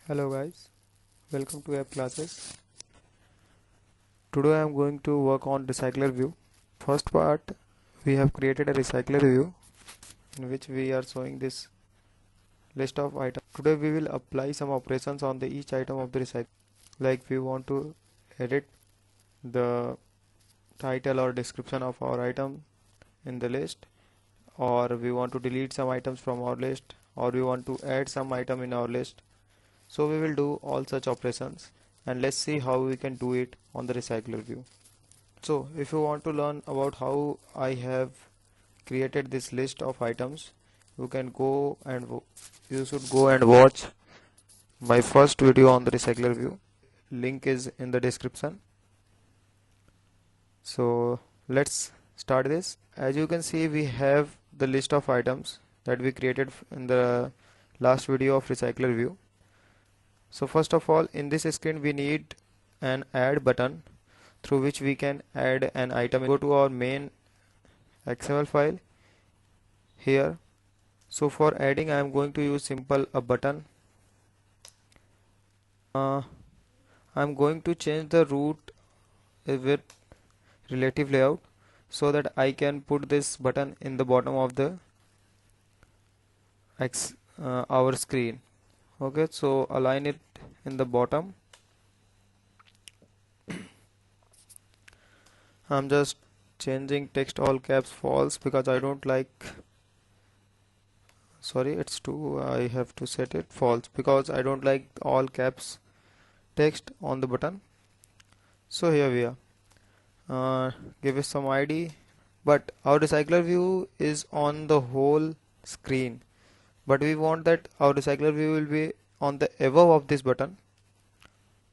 Hello guys, welcome to App Classes. Today I am going to work on recycler view. First part, we have created a recycler view in which we are showing this list of items. Today we will apply some operations on each item of the recycler. Like we want to edit the title or description of our item in the list, or we want to delete some items from our list, or we want to add some item in our list. So we will do all such operations, and let's see how we can do it on the recycler view. So if you want to learn about how I have created this list of items, you can go and you should go and watch my first video on the recycler view. Link is in the description. So let's start this. As you can see, we have the list of items that we created in the last video of recycler view. So first of all, in this screen we need an add button through which we can add an item. Go to our main XML file here. So for adding, I am going to use simple a button. I am going to change the root with relative layout so that I can put this button in the bottom of the our screen. Okay, so align it in the bottom. I'm just changing text all caps false because I don't like, sorry, it's true, I have to set it false because I don't like all caps text on the button. So here we are. Give it some ID, but our recycler view is on the whole screen, but we want that our recycler view will be on the above of this button.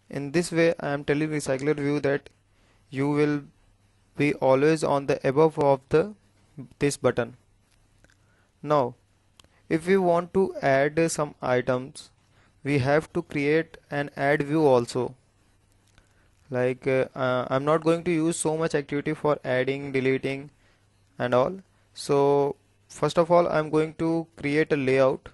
In this way I am telling recycler view that you will be always on the above of this button. Now if we want to add some items, we have to create an add view also. Like I'm not going to use so much activity for adding, deleting and all. So first of all I'm going to create a layout.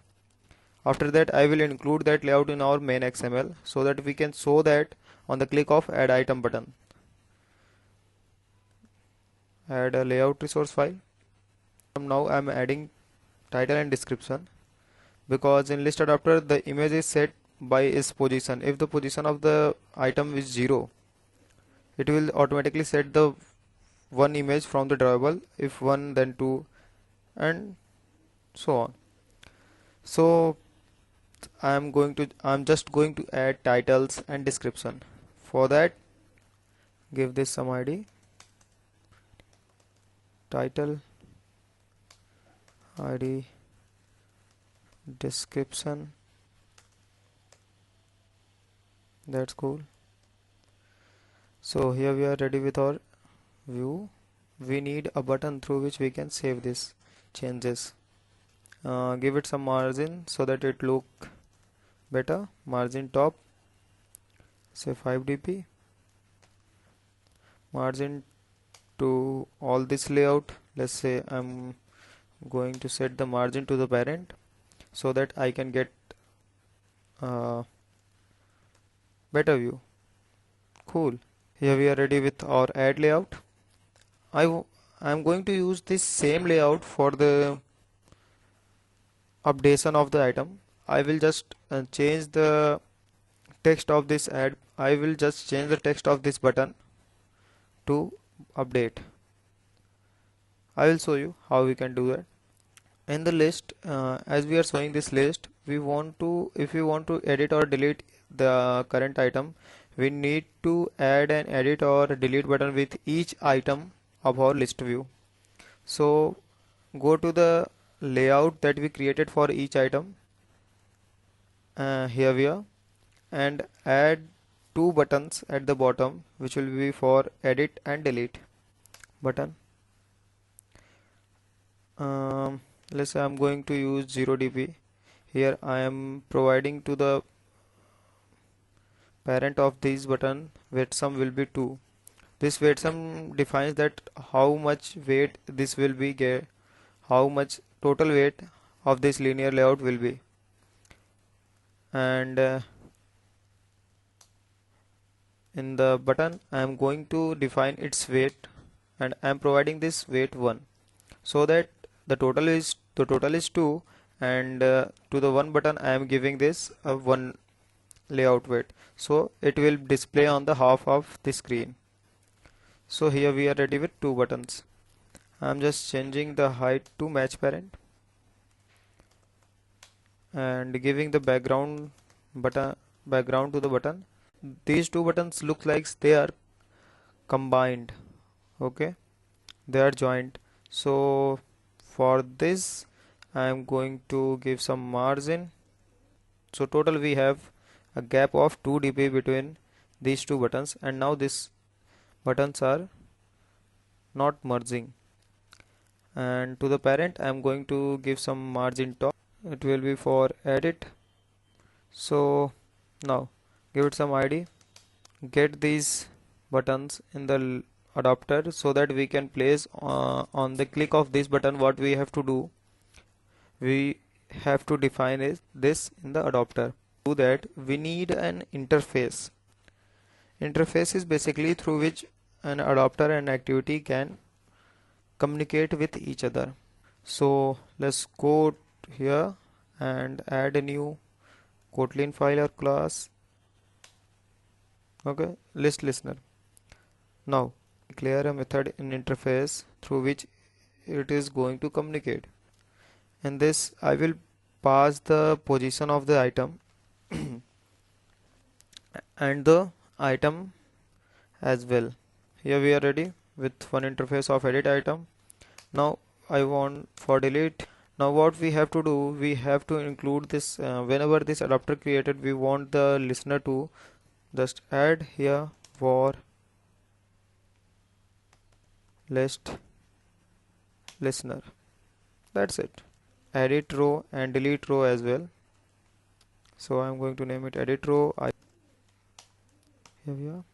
After that I will include that layout in our main XML so that we can show that on the click of add item button. Add a layout resource file. Now I'm adding title and description, because in list adapter the image is set by its position. If the position of the item is 0, it will automatically set the one image from the drawable. If 1, then 2, and so on. So I'm just going to add titles and description. For that, give this some ID, title, ID, description. That's cool. So here we are ready with our view. We need a button through which we can save this changes. Give it some margin so that it look better. Margin top, say 5 dp. Margin to all this layout, let's say I'm going to set the margin to the parent so that I can get better view. Cool. Here we are ready with our add layout. I'm going to use this same layout for the updation of the item. I will just change the text of this add. I will just change the text of this button to update. I will show you how we can do that. In the list, as we are showing this list, if we want to edit or delete the current item, we need to add an edit or delete button with each item of our list view. So go to the layout that we created for each item. Here we are, and add two buttons at the bottom which will be for edit and delete button. Let's say I'm going to use 0 dp. Here I am providing to the parent of this button weight sum will be 2. This weight sum defines that how much weight this will be, how much total weight of this linear layout will be. And in the button I am going to define its weight, and I am providing this weight 1, so that the total is 2, and to the one button I am giving this 1 layout weight, so it will display on the half of the screen. So here we are ready with two buttons. I am just changing the height to match parent and giving the background to the button. These two buttons look like they are combined. Okay, they are joined. So for this I am going to give some margin. So total we have a gap of 2 dp between these two buttons, and now these buttons are not merging. And to the parent I am going to give some margin top. It will be for edit. So now give it some id, get these buttons in the adapter so that we can place on the click of this button. What we have to do, we have to define this in the adapter. To do that we need an interface. Interface is basically through which an adapter and activity can communicate with each other. So let's go here and add a new Kotlin file or class. Okay, list listener. Now declare a method in interface through which it is going to communicate. In this I will pass the position of the item and the item as well. Here we are ready with one interface of edit item. Now I want for delete. Now what we have to do, we have to include this whenever this adapter created, we want the listener to just add here for list listener. That's it. Edit row and delete row as well. So I'm going to name it edit row. Here we are.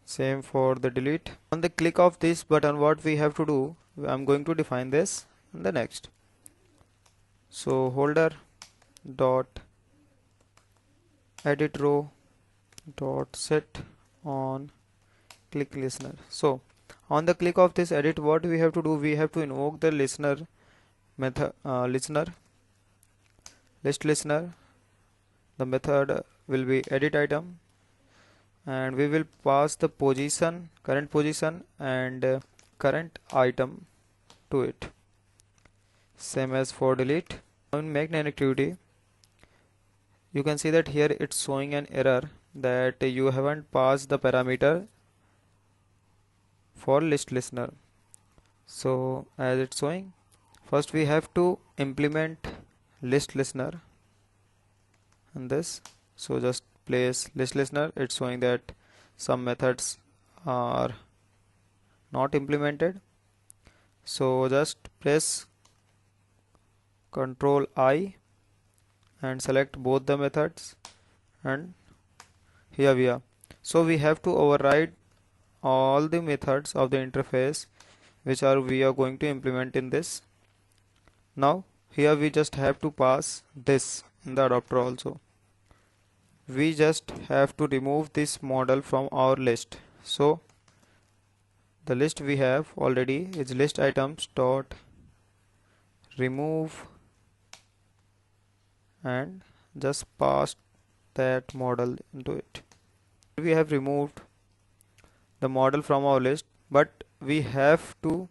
Same for the delete. On the click of this button, what we have to do, I'm going to define this in the next. So holder dot edit row dot set on click listener. So on the click of this edit, what we have to do, we have to invoke the listener method, list listener. The method will be edit item, and we will pass the position, current position and current item to it. Same as for delete. Now in make activity, you can see that here it's showing an error that you haven't passed the parameter for list listener. So as it's showing, first we have to implement list listener in this. So just place list listener. It's showing that some methods are not implemented. So just press Ctrl I and select both the methods, and here we are. So we have to override all the methods of the interface which we are going to implement in this. Now here we just have to pass this in the adapter also. We just have to remove this model from our list. So the list we have already is list items dot remove, and just pass that model into it. We have removed the model from our list, but we have to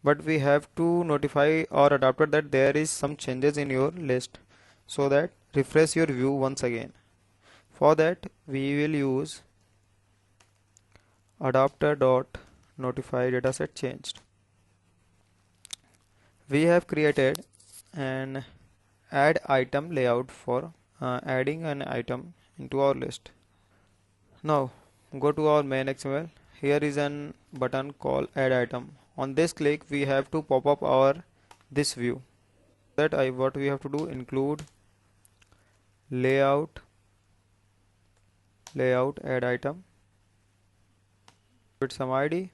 notify our adapter that there is some changes in your list, so that refresh your view once again. For that we will use adapter dot notify dataset changed. We have created an add item layout for adding an item into our list. Now go to our main XML. Here is an button called add item. On this click we have to pop up our this view. What we have to do, include layout add item with some ID.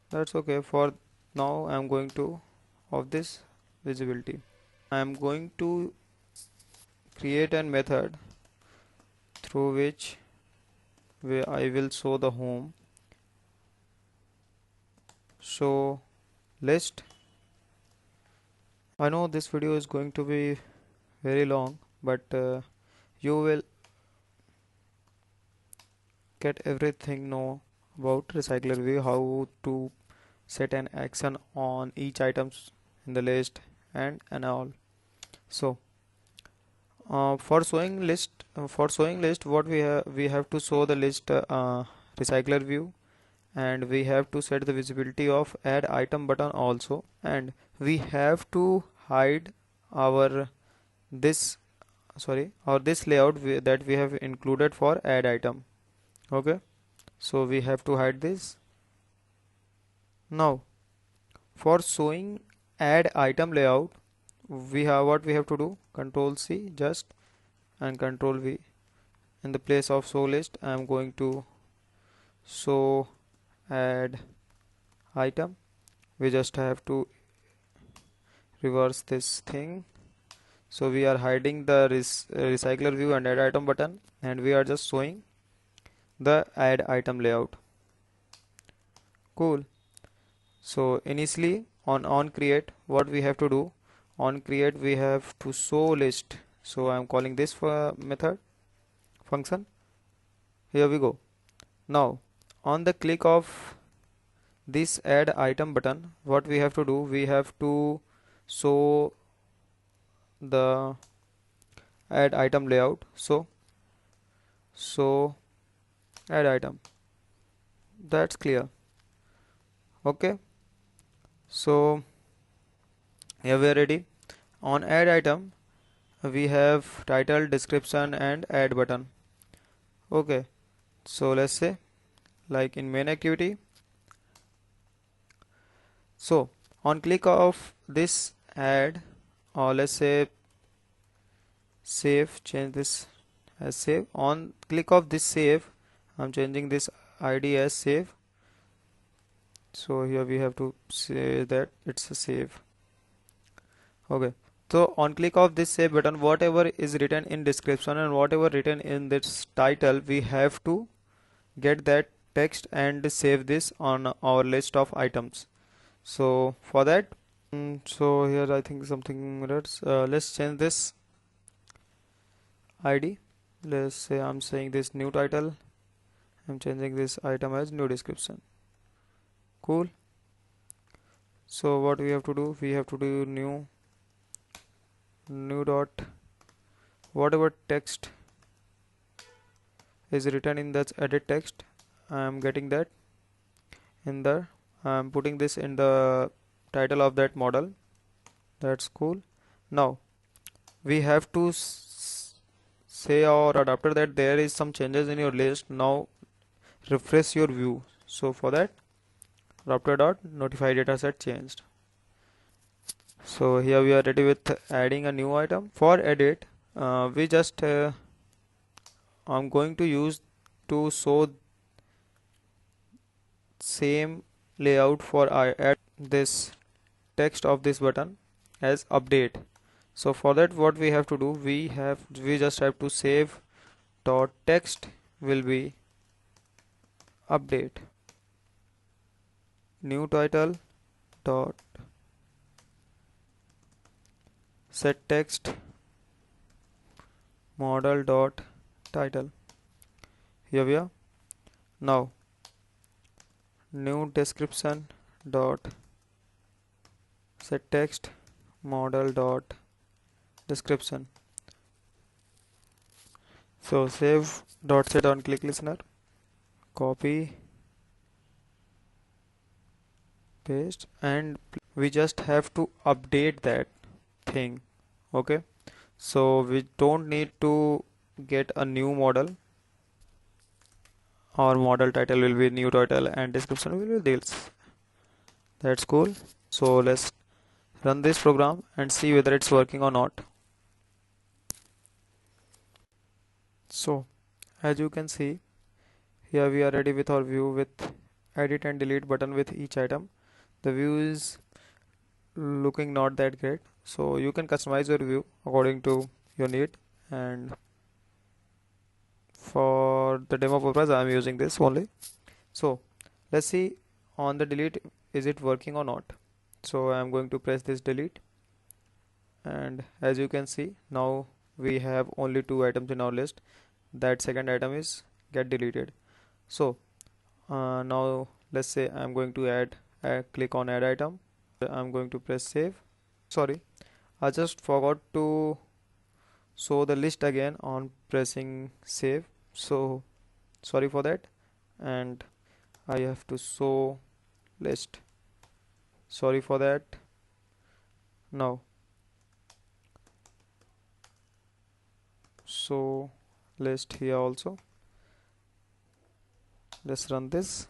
That's okay. For now I am going to of this visibility. I am going to create a method through which I will show the home show list. I know this video is going to be very long, but you will get everything know about recycler view, how to set an action on each items in the list and all. So for showing list, what we have to show the list recycler view, and we have to set the visibility of add item button also, and we have to hide our this this layout that we have included for add item. Okay, so we have to hide this. Now for showing add item layout, we have to do control C just and control V. In the place of show list, I am going to show add item. We just have to reverse this thing. So we are hiding the recycler view and add item button, and we are just showing the add item layout. Cool. So initially on create, what we have to do, on create we have to show list. So I am calling this method function. Here we go. Now on the click of this add item button, what we have to do, we have to show the add item layout. So add item, that's clear. Okay, so here we are ready. On add item we have title, description and add button. Okay, so let's say like in main activity. So on click of this add, or let's say save, change this as save. On click of this save, I'm changing this ID as save. So here we have to say that it's a save. Okay, so on click of this save button, whatever is written in description and whatever written in this title, we have to get that text and save this on our list of items. So for that, so here I think something errors. Let's change this ID. Let's say I'm saying this new title, I'm changing this item as new description. Cool. So what we have to do, we have to do new dot, whatever text is written in that edit text, I am getting that in there. I am putting this in the title of that model. That's cool. Now we have to say our adapter that there is some changes in your list. Now refresh your view. So for that, adapter dot notify dataset changed. So here we are ready with adding a new item. For edit, we just I'm going to use to show same layout for I add this text of this button as update. So for that, what we have to do, we just have to save dot text will be update, new title dot set text model dot title. Here we are. Now new description dot set text model dot description. So save dot set on click listener, copy, paste, and we just have to update that thing. Okay, so we don't need to get a new model. Our model title will be new title and description will be this. That's cool. So let's run this program and see whether it's working or not. So as you can see, here we are ready with our view with edit and delete button with each item. The view is looking not that great, so you can customize your view according to your need and for the demo purpose I'm using this only. So let's see on the delete, is it working or not. So I'm going to press this delete, and as you can see now we have only two items in our list. That second item is get deleted. So now let's say I'm going to add, click on add item. I'm going to press save. Sorry, I just forgot to show the list again on pressing save, so sorry for that. And I have to show list, sorry for that. Now so list here also. Let's run this.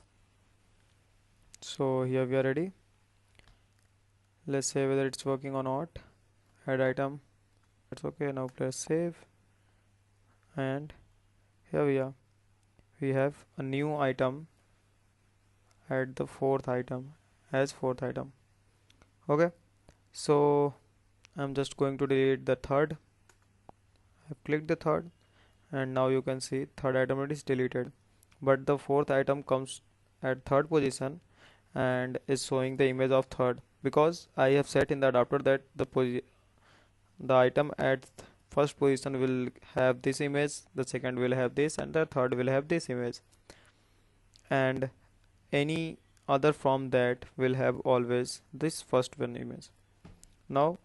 So here we are ready. Let's say whether it's working or not. Add item, it's okay. Now press save, and here we are, we have a new item at the fourth item as fourth item. Okay, so I'm just going to delete the third. I've clicked the third, and now you can see third item is deleted, but the fourth item comes at third position and is showing the image of third, because I have set in the adapter that the item at first position will have this image, the second will have this, and the third will have this image, and any other from that will have always this first one image. Now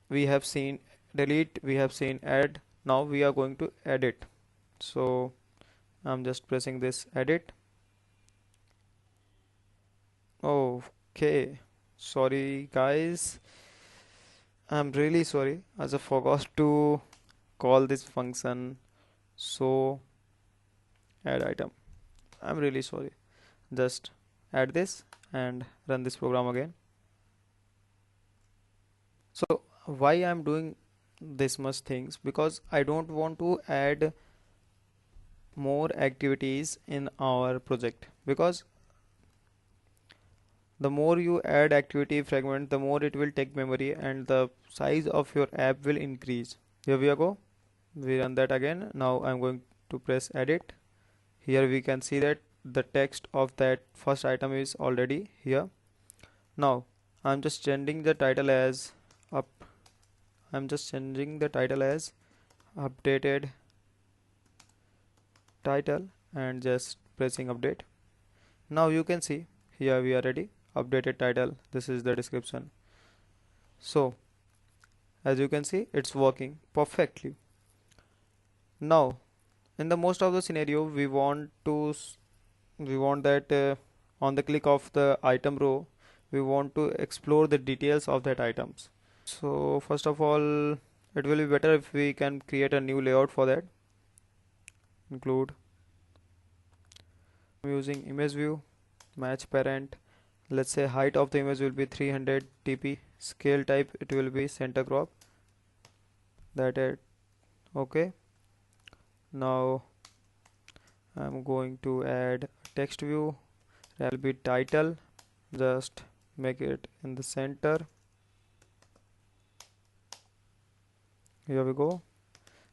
we have seen delete, we have seen add, now we are going to edit. So I'm just pressing this edit. Okay, sorry guys, I'm really sorry, I just forgot to call this function so add item. I'm really sorry. Just add this and run this program again. So why I'm doing this much things, because I don't want to add more activities in our project, because the more you add activity fragment, the more it will take memory and the size of your app will increase. Here we go, we run that again. Now I'm going to press edit. Here we can see that the text of that first item is already here. Now I'm just changing the title as up. I'm just changing the title as updated title and just pressing update. Now you can see here we are ready. Updated title. This is the description. So as you can see, it's working perfectly. Now in the most of the scenario, we want that on the click of the item row, we want to explore the details of that items. So first of all, it will be better if we can create a new layout for that. Include, I'm using image view, match parent. Let's say height of the image will be 300 dp, scale type it will be center crop. That it. Okay, now I'm going to add a text view. That will be title, just make it in the center. Here we go.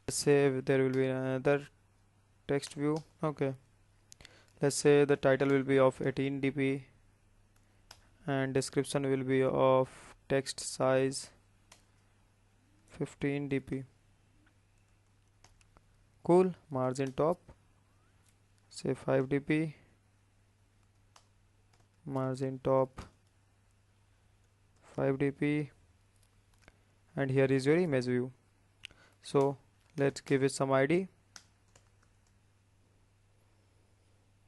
Let's say there will be another text view. Okay, let's say the title will be of 18 dp and description will be of text size 15 dp. Cool. Margin top, say 5 dp, margin top 5 dp, and here is your image view. So let's give it some ID.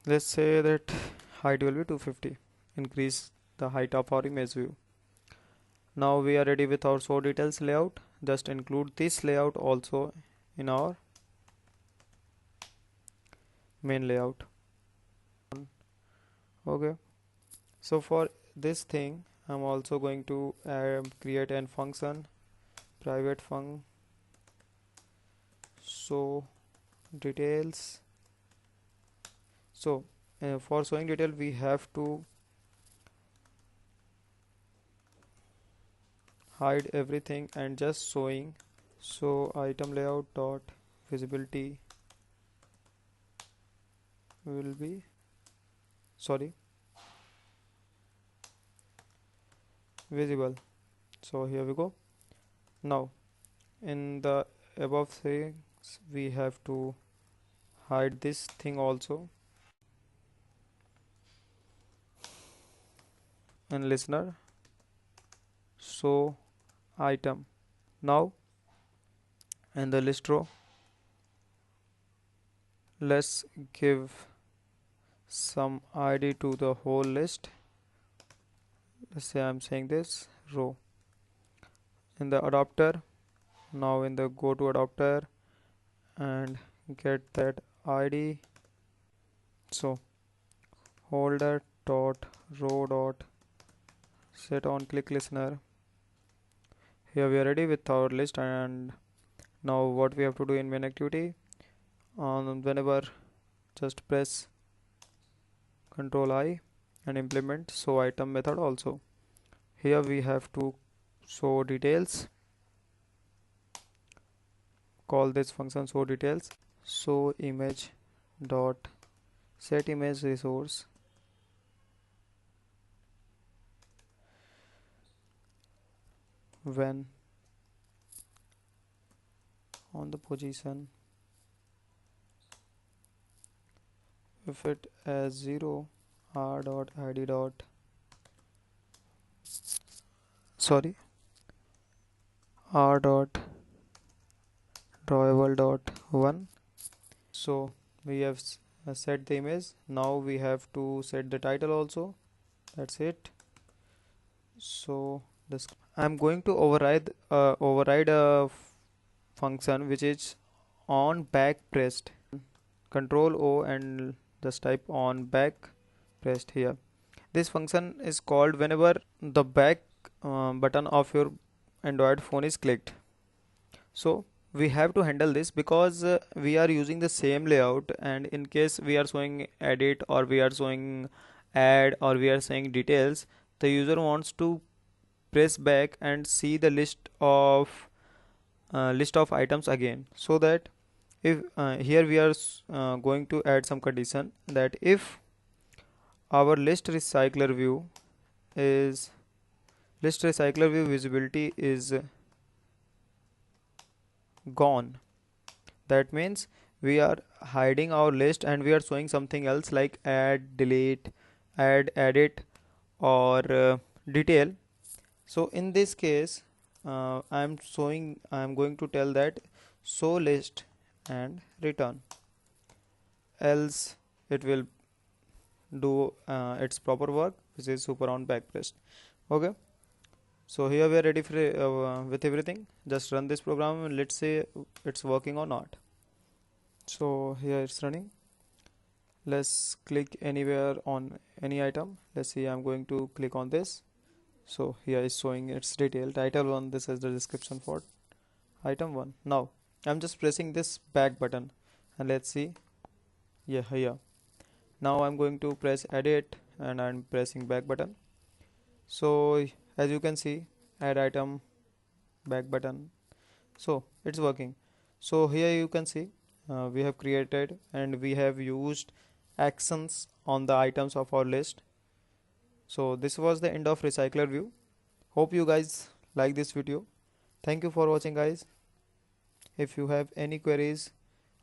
Let's say that height will be 250. Increase the height of our image view. Now we are ready with our show details layout. Just include this layout also in our main layout. Okay, so for this thing I'm also going to create an function, private func show details. So for showing detail we have to hide everything and just showing So item layout dot visibility will be, sorry, visible. So here we go. Now in the above things we have to hide this thing also. And listener, so item. Now in the list row, let's give some ID to the whole list. Let's say I'm saying this row. In the adapter, now in the go to adapter and get that ID. So holder dot row dot set on click listener. Here we are ready with our list, and now what we have to do in main activity, whenever just press Ctrl I and implement show item method also. Here we have to show details, call this function show details. Show image dot set image resource when on the position if it as 0 r dot id dot, sorry, r dot drawable dot 1. So we have set the image. Now we have to set the title also. That's it. So this I'm going to override a function which is on back pressed. Control O and just type on back pressed here. This function is called whenever the back button of your Android phone is clicked. So we have to handle this because we are using the same layout, and in case we are showing edit or we are showing add or we are saying details, the user wants to press back and see the list of items again. So that if here we are going to add some condition that if our is list recycler view visibility is gone, that means we are hiding our list and we are showing something else like add, delete, add, edit, or detail. So in this case I'm going to tell that show list and return, else it will do its proper work, which is super on back pressed. Okay, so here we are ready for with everything. Just run this program and let's say it's working or not. So here it's running. Let's click anywhere on any item. Let's see, I'm going to click on this. So here is showing its detail. Title 1, this is the description for item 1. Now I'm just pressing this back button and let's see. Yeah, here. Now I'm going to press edit and I'm pressing back button. So as you can see, add item, back button. So it's working. So here you can see we have created and we have used actions on the items of our list. So this was the end of recycler view. Hope you guys like this video. Thank you for watching, guys. If you have any queries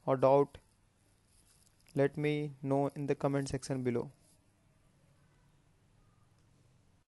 or doubt, let me know in the comment section below.